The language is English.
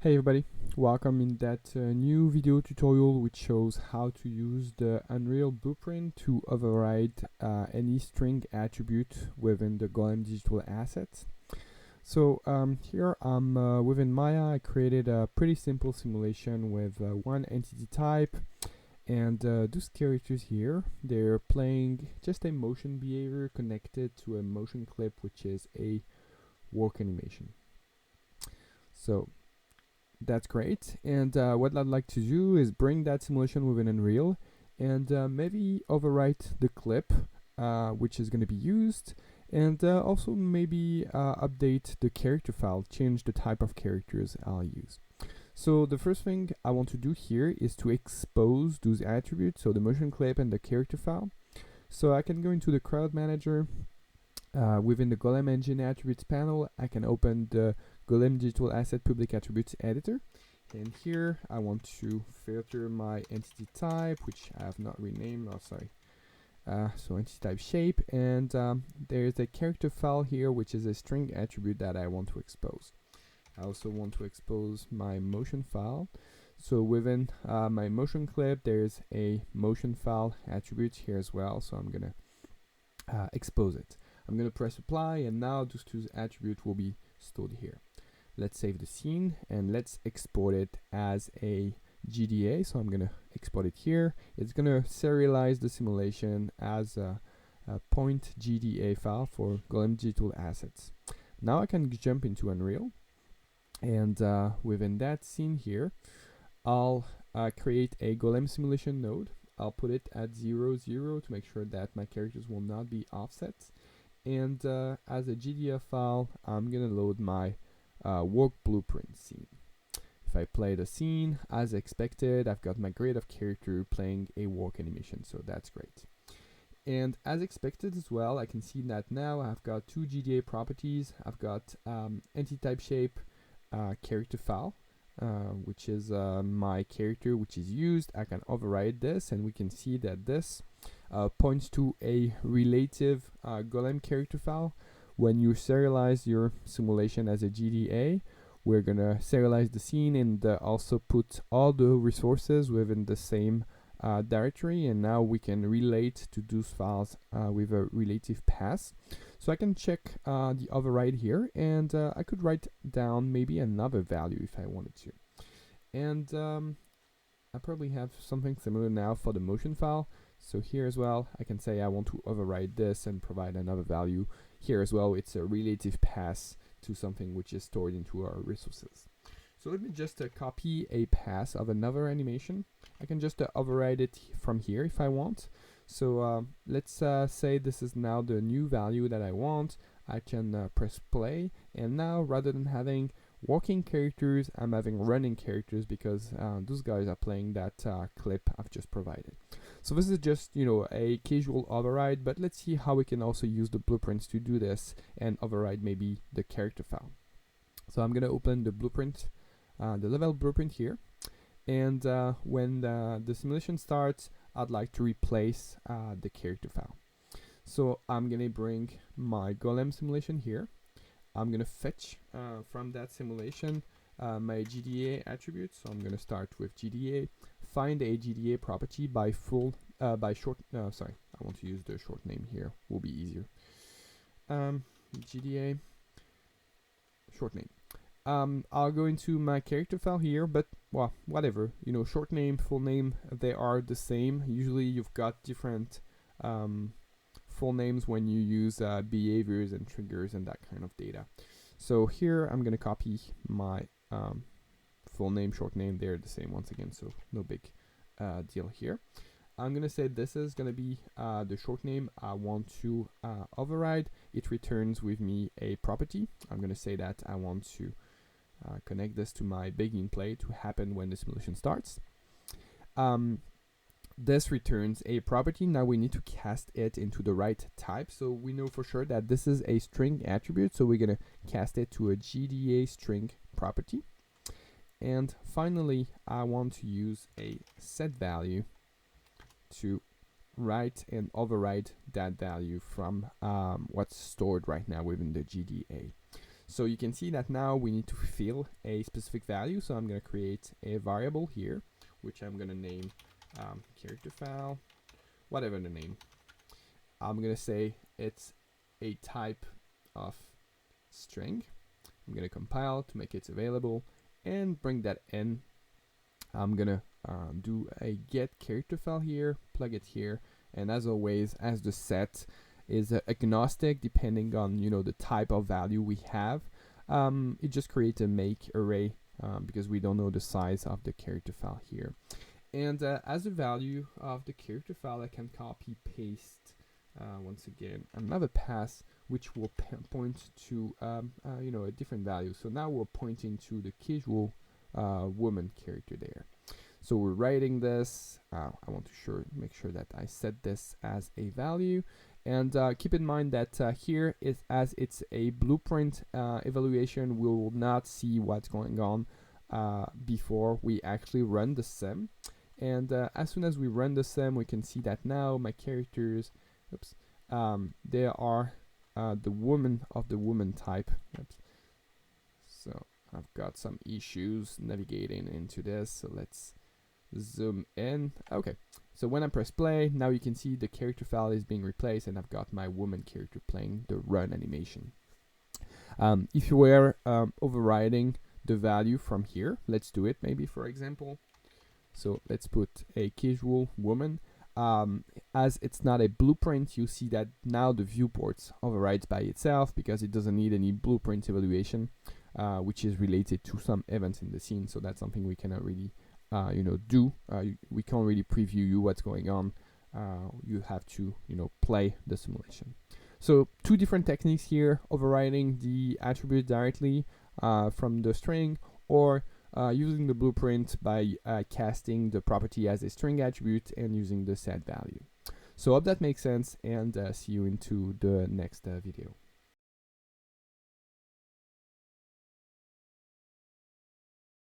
Hey everybody, welcome in that new video tutorial which shows how to use the Unreal Blueprint to override any string attribute within the Golem digital assets. So here I'm within Maya. I created a pretty simple simulation with one entity type, and those characters here, they're playing just a motion behavior connected to a motion clip, which is a work animation. So that's great. And what I'd like to do is bring that simulation within Unreal and maybe overwrite the clip which is going to be used, and also maybe update the character file, change the type of characters I'll use. So the first thing I want to do here is to expose those attributes, so the motion clip and the character file. So I can go into the crowd manager. Within the Golem engine attributes panel, I can open the Golem digital asset public attributes editor, and here I want to filter my entity type, which I have not renamed. So entity type shape, and there's a character file here, which is a string attribute that I want to expose. I also want to expose my motion file. So within my motion clip, there's a motion file attribute here as well, so I'm gonna expose it. I'm going to press apply, and now those two attributes will be stored here. Let's save the scene and let's export it as a GDA. So I'm going to export it here. It's going to serialize the simulation as a point GDA file for Golem digital assets. Now I can jump into Unreal, and within that scene here, I'll create a Golem simulation node. I'll put it at 0, 0 to make sure that my characters will not be offset. And as a GDF file, I'm gonna load my work blueprint scene. If I play the scene as expected, I've got my grid of character playing a work animation, so that's great. And as expected as well, I can see that now I've got two GDA properties. I've got entity type shape character file, which is my character which is used. I can override this, and we can see that this points to a relative Golem character file. When you serialize your simulation as a GDA, we're gonna serialize the scene and also put all the resources within the same directory, and now we can relate to those files with a relative path. So I can check the override here, and I could write down maybe another value if I wanted to. And I probably have something similar now for the motion file. So here as well, I can say I want to override this and provide another value. Here as well, it's a relative path to something which is stored into our resources. So let me just copy a path of another animation. I can just override it from here if I want. So let's say this is now the new value that I want. I can press play, and now rather than having walking characters, I'm having running characters because those guys are playing that clip I've just provided. So this is just, a casual override, but let's see how we can also use the blueprints to do this and override maybe the character file. So I'm gonna open the blueprint, the level blueprint here, and when the simulation starts, I'd like to replace the character file. So I'm gonna bring my Golem simulation here. I'm gonna fetch from that simulation my GDA attributes. So I'm gonna start with GDA, find a GDA property by short. Sorry, I want to use the short name here. Will be easier. GDA short name. I'll go into my character file here, but well, whatever. Short name, full name, they are the same. Usually, you've got different full names when you use behaviors and triggers and that kind of data. So here I'm gonna copy my full name, short name, they're the same once again, so no big deal here. I'm gonna say this is gonna be the short name I want to override. It returns with me a property. I'm gonna say that I want to connect this to my begin play to happen when the simulation starts. This returns a property. Now we need to cast it into the right type. So we know for sure that this is a string attribute. So we're going to cast it to a GDA string property. And finally, I want to use a set value to write and override that value from what's stored right now within the GDA. So you can see that now we need to fill a specific value. So I'm going to create a variable here, which I'm going to name character file, whatever the name. I'm going to say it's a type of string. I'm going to compile to make it available and bring that in. I'm going to do a get character file here, plug it here, and as always, as the set is agnostic depending on the type of value we have, it just creates a make array because we don't know the size of the character file here. And as a value of the character file, I can copy paste once again another pass which will point to a different value. So now we're pointing to the casual woman character there. So we're writing this. I want to make sure that I set this as a value, and keep in mind that here is, as it's a blueprint evaluation, we will not see what's going on before we actually run the sim. And as soon as we run the sim, we can see that now my characters, they are the woman of the woman type. So I've got some issues navigating into this. So let's zoom in. Okay, so when I press play, now you can see the character file is being replaced, and I've got my woman character playing the run animation. If you were overriding the value from here, let's do it maybe, for example. So let's put a casual woman. As it's not a blueprint, you see that now the viewport overrides by itself because it doesn't need any blueprint evaluation, which is related to some events in the scene. So that's something we cannot really do. We can't really preview you what's going on. You have to play the simulation. So two different techniques here: overriding the attribute directly from the string, or using the blueprint by casting the property as a string attribute and using the set value. So hope that makes sense, and see you into the next video.